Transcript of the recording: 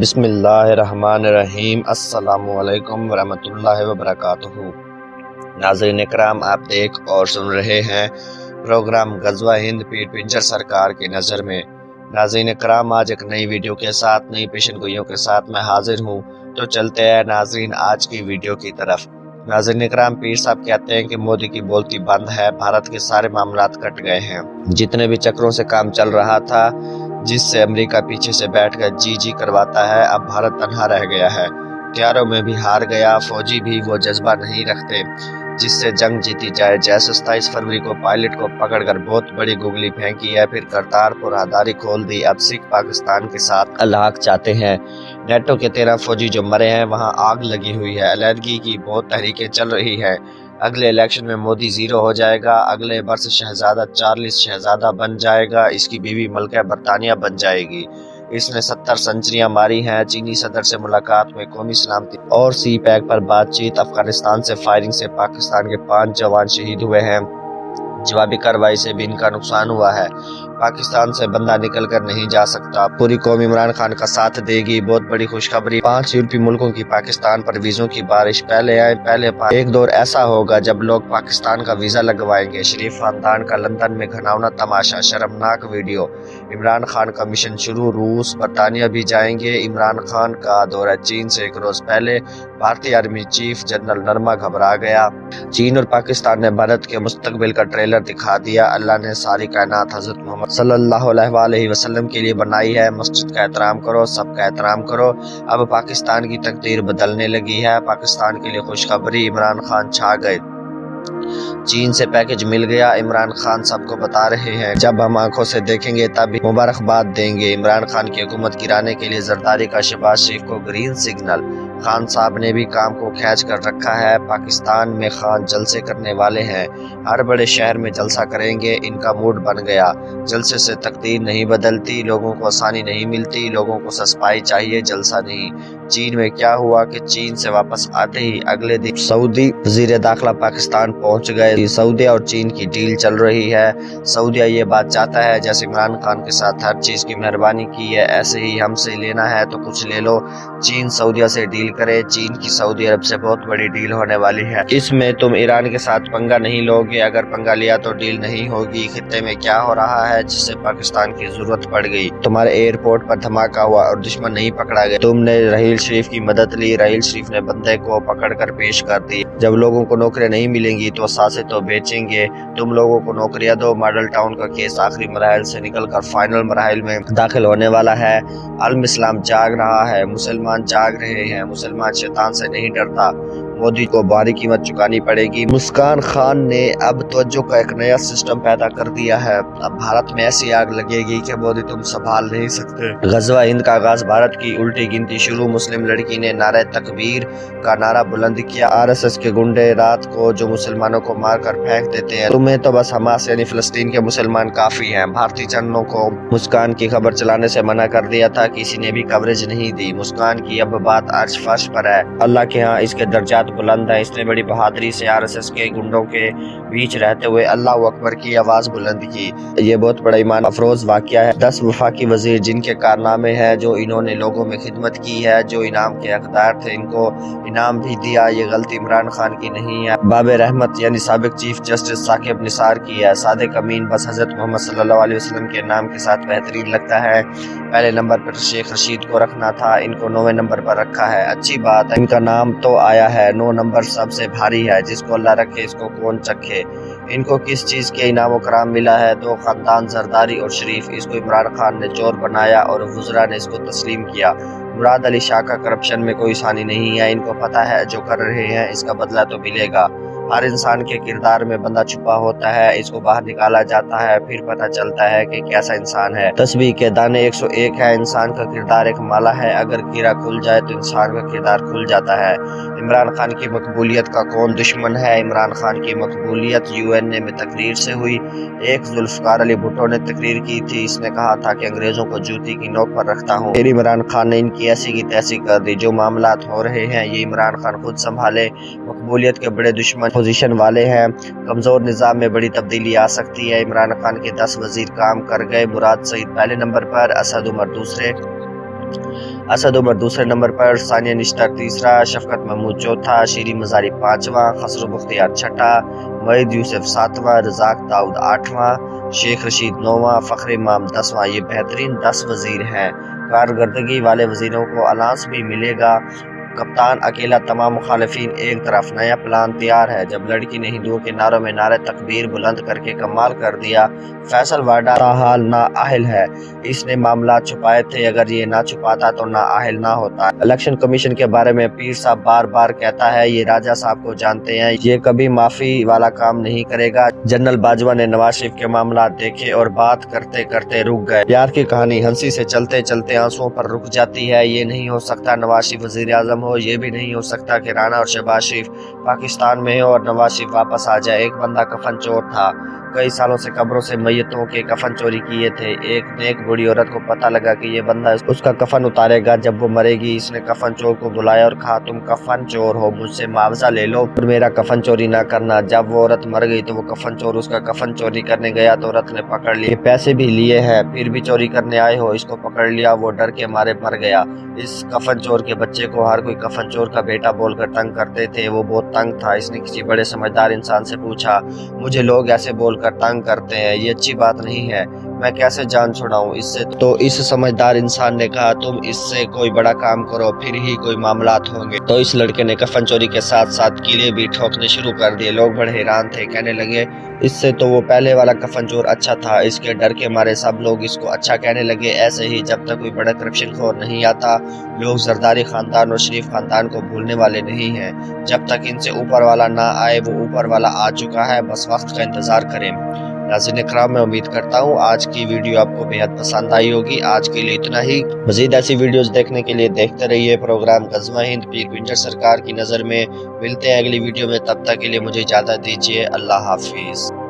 بسم اللہ الرحمن الرحیم۔ السلام علیکم ورحمۃ اللہ وبرکاتہ۔ ناظرین اکرام، آپ دیکھ اور سن رہے ہیں پروگرام غزوہ ہند پیر پنجر سرکار کی نظر میں۔ ناظرین اکرام، آج ایک نئی ویڈیو کے ساتھ، نئی پیشن گوئیوں کے ساتھ میں حاضر ہوں، تو چلتے ہیں ناظرین آج کی ویڈیو کی طرف۔ ناظرین اکرام، پیر صاحب کہتے ہیں کہ مودی کی بولتی بند ہے، بھارت کے سارے معاملات کٹ گئے ہیں۔ جتنے بھی چکروں سے کام چل رہا تھا، جس سے امریکہ پیچھے سے بیٹھ کر جی کرواتا ہے، اب بھارت تنہا رہ گیا ہے۔ ہتھیاروں میں بھی ہار گیا، فوجی بھی وہ جذبہ نہیں رکھتے جس سے جنگ جیتی جائے۔ جیسے 27 فروری کو پائلٹ کو پکڑ کر بہت بڑی گگلی پھینکی ہے، پھر کرتارپور راہداری کھول دی، اب سکھ پاکستان کے ساتھ الحاق چاہتے ہیں۔ نیٹو کے 13 فوجی جو مرے ہیں، وہاں آگ لگی ہوئی ہے، علیحدگی کی بہت تحریکیں چل رہی ہیں۔ اگلے الیکشن میں مودی 0 ہو جائے گا، اگلے برس شہزادہ چارلس شہزادہ بن جائے گا، اس کی بیوی ملکہ برطانیہ بن جائے گی۔ اس نے 70 سنچریاں ماری ہیں۔ چینی صدر سے ملاقات میں قومی سلامتی اور سی پیک پر بات چیت۔ افغانستان سے فائرنگ سے پاکستان کے 5 جوان شہید ہوئے ہیں، جوابی کارروائی سے بھی ان کا نقصان ہوا ہے۔ پاکستان سے بندہ نکل کر نہیں جا سکتا، پوری قوم عمران خان کا ساتھ دے گی۔ بہت بڑی خوشخبری، 5 یورپی ملکوں کی پاکستان پر ویزوں کی بارش۔ پہلے آئے پہلے پائے۔ ایک دور ایسا ہوگا جب لوگ پاکستان کا ویزا لگوائیں گے۔ شریف خاندان کا لندن میں گھناؤنا تماشا، شرمناک ویڈیو۔ عمران خان کا مشن شروع، روس برطانیہ بھی جائیں گے۔ عمران خان کا دورہ چین سے ایک روز پہلے بھارتی آرمی چیف جنرل نرما گھبرا گیا۔ چین اور پاکستان نے بھارت کے مستقبل کا ٹریلر دکھا دیا۔ اللہ نے ساری کائنات حضرت محمد صلی اللہ علیہ وآلہ وسلم کے لیے بنائی ہے۔ مسجد کا احترام کرو، سب کا احترام کرو۔ اب پاکستان کی تقدیر بدلنے لگی ہے۔ پاکستان کے لیے خوشخبری، عمران خان چھا گئے۔ چین سے پیکج مل گیا۔ عمران خان سب کو بتا رہے ہیں، جب ہم آنکھوں سے دیکھیں گے تب مبارکباد دیں گے۔ عمران خان کی حکومت گرانے کے لیے زرداری کا شہباز شریف کو گرین سگنل۔ خان صاحب نے بھی کام کو کھینچ کر رکھا ہے۔ پاکستان میں خان جلسے کرنے والے ہیں، ہر بڑے شہر میں جلسہ کریں گے، ان کا موڈ بن گیا۔ جلسے سے تقدیر نہیں بدلتی، لوگوں کو آسانی نہیں ملتی، لوگوں کو سسپائی چاہیے، جلسہ نہیں۔ چین میں کیا ہوا کہ چین سے واپس آتے ہی اگلے دن سعودی وزیر داخلہ پاکستان پہنچ گئے۔ سعودیہ اور چین کی ڈیل چل رہی ہے۔ سعودیہ یہ بات چاہتا ہے جیسے عمران خان کے ساتھ ہر چیز کی مہربانی کی ہے، ایسے ہی ہم سے لینا ہے تو کچھ لے لو۔ چین سعودیہ سے ڈیل کرے۔ چین کی سعودی عرب سے بہت بڑی ڈیل ہونے والی ہے۔ اس میں تم ایران کے ساتھ پنگا نہیں لو گے، اگر پنگا لیا تو ڈیل نہیں ہوگی۔ خطے میں کیا ہو رہا ہے جس سے پاکستان کی ضرورت پڑ گئی؟ تمہارے ایئرپورٹ پر دھماکہ ہوا اور دشمن نہیں پکڑا گیا، تم نے رحیل شریف کی مدد لی، رحیل شریف نے بندے کو پکڑ کر پیش کر دی۔ جب لوگوں کو نوکریاں نہیں ملیں گی تو اثاثے تو بیچیں گے، تم لوگوں کو نوکریاں دو۔ ماڈل ٹاؤن کا کیس آخری مراحل سے نکل کر فائنل مراحل میں داخل ہونے والا ہے۔ عالم اسلام جاگ رہا ہے، مسلمان جاگ رہے ہیں، مسلمان شیطان سے نہیں ڈرتا۔ مودی کو بھاری قیمت چکانی پڑے گی۔ مسکان خان نے اب توجہ کا ایک نیا سسٹم پیدا کر دیا ہے۔ اب بھارت میں ایسی آگ لگے گی کہ مودی تم سنبھال نہیں سکتے۔ غزوہ ہند کا آغاز، بھارت کی الٹی گنتی شروع۔ مسلم لڑکی نے نعرہ تکبیر کا نعرہ بلند کیا۔ RSS کے گنڈے رات کو جو مسلمانوں کو مار کر پھینک دیتے ہیں، تمہیں تو بس حماس یعنی فلسطین کے مسلمان کافی ہیں۔ بھارتی چینلوں کو مسکان کی خبر چلانے سے منع کر دیا تھا، کسی نے بھی کوریج نہیں دی۔ مسکان کی اب بات عرش فرش پر ہے۔ اللہ کے ہاں اس کے درجات بلند ہے۔ اس نے بڑی بہادری سے RSS کے گنڈوں کے بیچ رہتے ہوئے اللہ اکبر کی آواز بلند کی۔ یہ بہت بڑا ایمان افروز واقعہ ہے۔ 10 وفاقی وزیر جن کے کارنامے ہیں، جو انہوں نے لوگوں میں خدمت کی ہے، جو انعام کے حقدار تھے، ان کو انعام بھی دیا۔ یہ غلطی عمران خان کی نہیں ہے، باب رحمت یعنی سابق چیف جسٹس ثاقب نثار کی ہے۔ صادق امین بس حضرت محمد صلی اللہ علیہ وسلم کے نام کے ساتھ بہترین لگتا ہے۔ پہلے نمبر پر شیخ رشید کو رکھنا تھا، ان کو 9ویں نمبر پر رکھا ہے۔ اچھی بات ہے، ان کا نام تو آیا ہے۔ 9 نمبر سب سے بھاری ہے، جس کو اللہ رکھے اس کو کون چکھے۔ ان کو کس چیز کے انعام و کرام ملا ہے؟ 2 خاندان زرداری اور شریف۔ اس کو عمران خان نے چور بنایا اور وزراء نے اس کو تسلیم کیا۔ مراد علی شاہ کا کرپشن میں کوئی آسانی نہیں ہے، ان کو پتہ ہے جو کر رہے ہیں اس کا بدلہ تو ملے گا۔ ہر انسان کے کردار میں بندہ چھپا ہوتا ہے، اس کو باہر نکالا جاتا ہے، پھر پتہ چلتا ہے کہ کیسا انسان ہے۔ تسبیح کے دانے 101 ہے، انسان کا کردار ایک مالا ہے، اگر کیڑا کھل جائے تو انسان کا کردار کھل جاتا ہے۔ عمران خان کی مقبولیت کا کون دشمن ہے؟ عمران خان کی مقبولیت UN میں تقریر سے ہوئی۔ ایک ذوالفقار علی بھٹو نے تقریر کی تھی، اس نے کہا تھا کہ انگریزوں کو جوتی کی نوک پر رکھتا ہوں۔ پھر عمران خان نے ان کی ایسی کی تیسی کر دی۔ جو معاملات ہو رہے ہیں یہ عمران خان خود سنبھالے۔ مقبولیت کے بڑے دشمن پوزیشن والے ہیں، کمزور نظام میں بڑی تبدیلی آ سکتی ہے۔ عمران خان کے 10 وزیر کام کر گئے۔ مراد سعید پہلے نمبر پر، اسد عمر دوسرے، اسد عمر دوسرے نمبر پر، ثانیہ نشتر تیسرا، شفقت محمود چوتھا، شیریں مزاری پانچواں، خسرو بختیار چھٹا، معید یوسف ساتواں، رزاق داؤد آٹھواں، شیخ رشید نوواں، فخر امام 10واں۔ یہ بہترین 10 وزیر ہیں۔ کارکردگی والے وزیروں کو الانس بھی ملے گا۔ کپتان اکیلا، تمام مخالفین ایک طرف۔ نیا پلان تیار ہے۔ جب لڑکی نے ہندوؤں کے نعروں میں نعرہ تکبیر بلند کر کے کمال کر دیا۔ فیصل واڈا تاحال نااہل ہے۔ اس نے معاملات چھپائے تھے، اگر یہ نہ چھپاتا تو نااہل نہ ہوتا۔ الیکشن کمیشن کے بارے میں پیر صاحب بار بار کہتا ہے، یہ راجہ صاحب کو جانتے ہیں، یہ کبھی معافی والا کام نہیں کرے گا۔ جنرل باجوہ نے نواز شریف کے معاملات دیکھے اور بات کرتے کرتے رک گئے۔ پیار کی کہانی ہنسی سے چلتے چلتے آنسوؤں پر رک جاتی ہے۔ یہ نہیں ہو سکتا نواز شریف وزیر اعظم ہو، یہ بھی نہیں ہو سکتا کہ رانا اور شہباز شریف پاکستان میں ہو اور نواز شریف واپس آ جائے۔ ایک بندہ کفن چور تھا، کئی سالوں سے قبروں سے میتوں کے کفن چوری کیے تھے۔ ایک نیک بوڑھی عورت کو پتہ لگا کہ یہ بندہ اس کا کفن اتارے گا جب وہ مرے گی۔ اس نے کفن چور کو بلایا اور کہا، تم کفن چور ہو، مجھ سے معاوضہ لے لو اور میرا کفن چوری نہ کرنا۔ جب وہ عورت مر گئی تو وہ کفن چور اس کا کفن چوری کرنے گیا تو عورت نے پکڑ لیا، پیسے بھی لیے ہیں، پھر بھی چوری کرنے آئے ہو، اس کو پکڑ لیا۔ وہ ڈر کے مارے مر گیا۔ اس کفن چور کے بچے کو ہر کوئی کفن چور کا بیٹا بول کر تنگ کرتے تھے۔ وہ بہت تنگ تھا۔ اس نے کسی بڑے سمجھدار انسان سے پوچھا، مجھے لوگ ایسے بول کر تنگ کرتے ہیں، یہ اچھی بات نہیں ہے، میں کیسے جان چھڑاؤں اس سے؟ تو اس سمجھدار انسان نے کہا، تم اس سے کوئی بڑا کام کرو، پھر ہی کوئی معاملات ہوں گے۔ تو اس لڑکے نے کفن چوری کے ساتھ ساتھ کیلے بھی ٹھوکنے شروع کر دیے۔ لوگ بڑے حیران تھے، کہنے لگے، اس سے تو وہ پہلے والا کفن چور اچھا تھا۔ اس کے ڈر کے مارے سب لوگ اس کو اچھا کہنے لگے۔ ایسے ہی جب تک کوئی بڑا کرپشن خور نہیں آتا، لوگ زرداری خاندان اور شریف خاندان کو بھولنے والے نہیں ہیں۔ جب تک ان سے اوپر والا نہ آئے، وہ اوپر والا آ چکا ہے، بس وقت کا انتظار کریں۔ ناظرین اکرام، میں امید کرتا ہوں آج کی ویڈیو آپ کو بہت پسند آئی ہوگی۔ آج کے لیے اتنا ہی۔ مزید ایسی ویڈیوز دیکھنے کے لیے دیکھتے رہیے پروگرام غزوہ ہند پیر پنجر سرکار کی نظر میں۔ ملتے ہیں اگلی ویڈیو میں، تب تک کے لیے مجھے اجازت دیجیے۔ اللہ حافظ۔